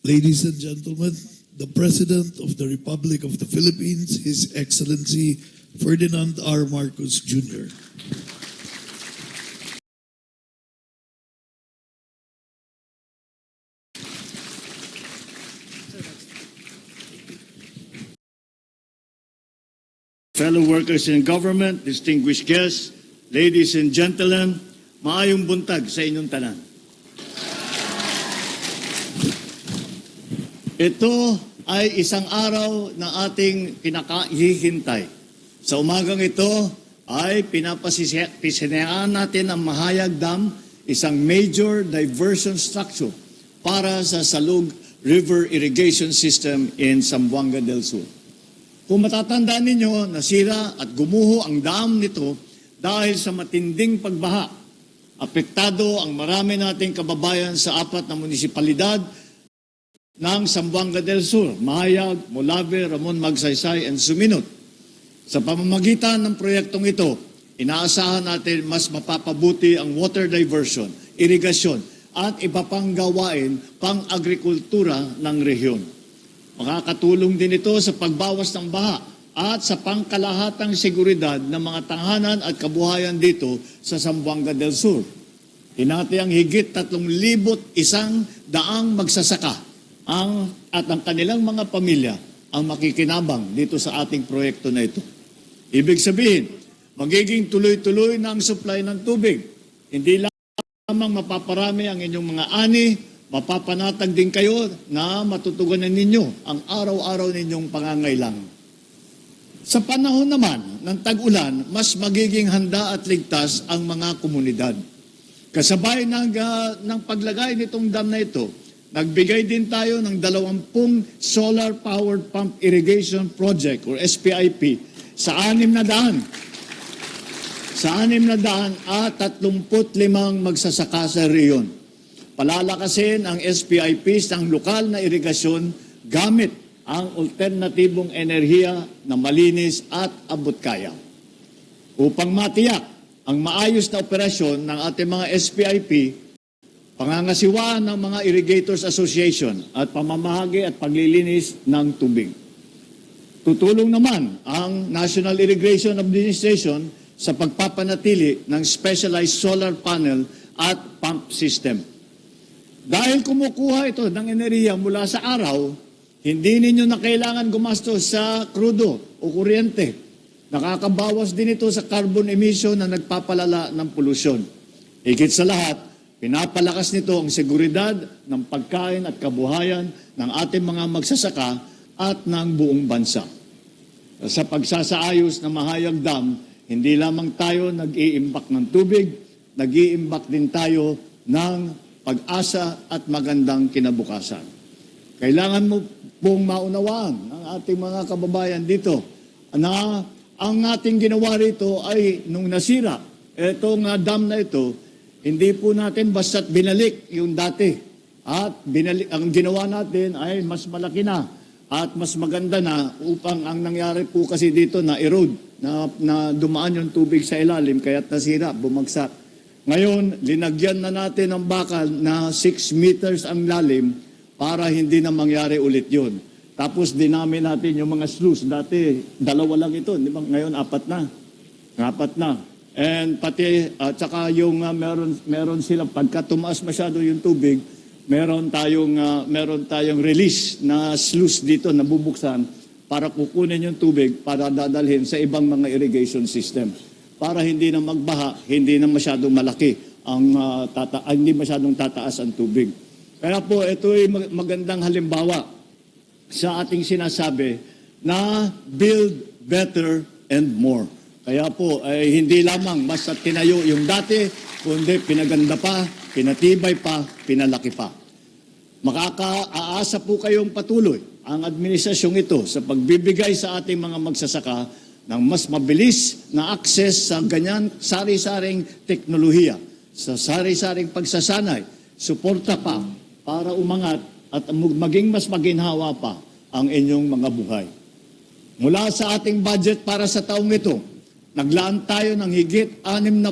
Ladies and gentlemen, the President of the Republic of the Philippines, His Excellency Ferdinand R. Marcos Jr. Fellow workers in government, distinguished guests, ladies and gentlemen, maayong buntag sa inyong tanan. Ito ay isang araw na ating pinakahihintay. Sa umagang ito ay pinapasisinayaan natin ang Mahayag Dam, isang major diversion structure para sa Salug River Irrigation System in Zamboanga del Sur. Kung matatandaan ninyo, nasira at gumuho ang dam nito dahil sa matinding pagbaha. Apektado ang marami nating kababayan sa 4 na munisipalidad ng Zamboanga del Sur, Mahayag, Molave, Ramon Magsaysay, and Suminot. Sa pamamagitan ng proyektong ito, inaasahan natin mas mapapabuti ang water diversion, irigasyon, at iba pang gawain pang-agrikultura ng rehiyon. Makakatulong din ito sa pagbawas ng baha at sa pangkalahatang seguridad ng mga tahanan at kabuhayan dito sa Zamboanga del Sur. Hinati ang higit 3,100 magsasaka at ang kanilang mga pamilya ang makikinabang dito sa ating proyekto na ito. Ibig sabihin, magiging tuloy-tuloy na ang supply ng tubig. Hindi lamang mapaparami ang inyong mga ani, mapapanatag din kayo na matutugunan ninyo ang araw-araw ninyong pangangailangan. Sa panahon naman ng tag-ulan, mas magiging handa at ligtas ang mga komunidad. Kasabay ng paglagay nitong dam na ito, nagbigay din tayo ng 20 solar powered pump irrigation project or SPIP sa 635 magsasaka sa rehiyon. Palalakasin ang SPIPs ng lokal na irigasyon gamit ang alternatibong enerhiya na malinis at abot-kaya. Upang matiyak ang maayos na operasyon ng ating mga SPIP, pangangasiwaan ng mga Irrigators Association at pamamahagi at paglilinis ng tubig. Tutulong naman ang National Irrigation Administration sa pagpapanatili ng specialized solar panel at pump system. Dahil kumukuha ito ng enerhiya mula sa araw, hindi ninyo na kailangan gumastos sa krudo o kuryente. Nakakabawas din ito sa carbon emission na nagpapalala ng polusyon. Higit sa lahat, pinapalakas nito ang seguridad ng pagkain at kabuhayan ng ating mga magsasaka at ng buong bansa. Sa pagsasaayos ng Mahayag Dam, hindi lamang tayo nag-iimbak ng tubig, nag-iimbak din tayo ng pag-asa at magandang kinabukasan. Kailangan mo pong maunawaan ng ating mga kababayan dito na ang ating ginawa rito ay nung nasira, itong dam na ito, hindi po natin basta't binalik yung dati. At ang ginawa natin ay mas malaki na at mas maganda na upang ang nangyari po kasi dito na erode, na dumaan yung tubig sa ilalim kaya't nasira, bumagsak. Ngayon, linagyan na natin ng bakal na 6 meters ang lalim para hindi na mangyari ulit yun. Tapos dinamin natin yung mga sluice. Dati, 2 lang ito. Di ba? Ngayon, 4 na. 4 na. And pati, tsaka yung meron sila, pagka tumaas masyado yung tubig, meron tayong release na sluice dito na bubuksan para kukunin yung tubig para dadalhin sa ibang mga irrigation system. Para hindi na magbaha, hindi na masyadong malaki hindi masyadong tataas ang tubig. Kaya po, ito ay magandang halimbawa sa ating sinasabi na build better and more. Kaya po, hindi lamang basta tinayo yung dati, kundi pinaganda pa, pinatibay pa, pinalaki pa. Makakaasa po kayong patuloy ang administrasyong ito sa pagbibigay sa ating mga magsasaka ng mas mabilis na access sa ganyan sari-saring teknolohiya, sa sari-saring pagsasanay, suporta pa para umangat at maging mas maginhawa pa ang inyong mga buhay. Mula sa ating budget para sa taong ito, naglaan tayo ng higit 60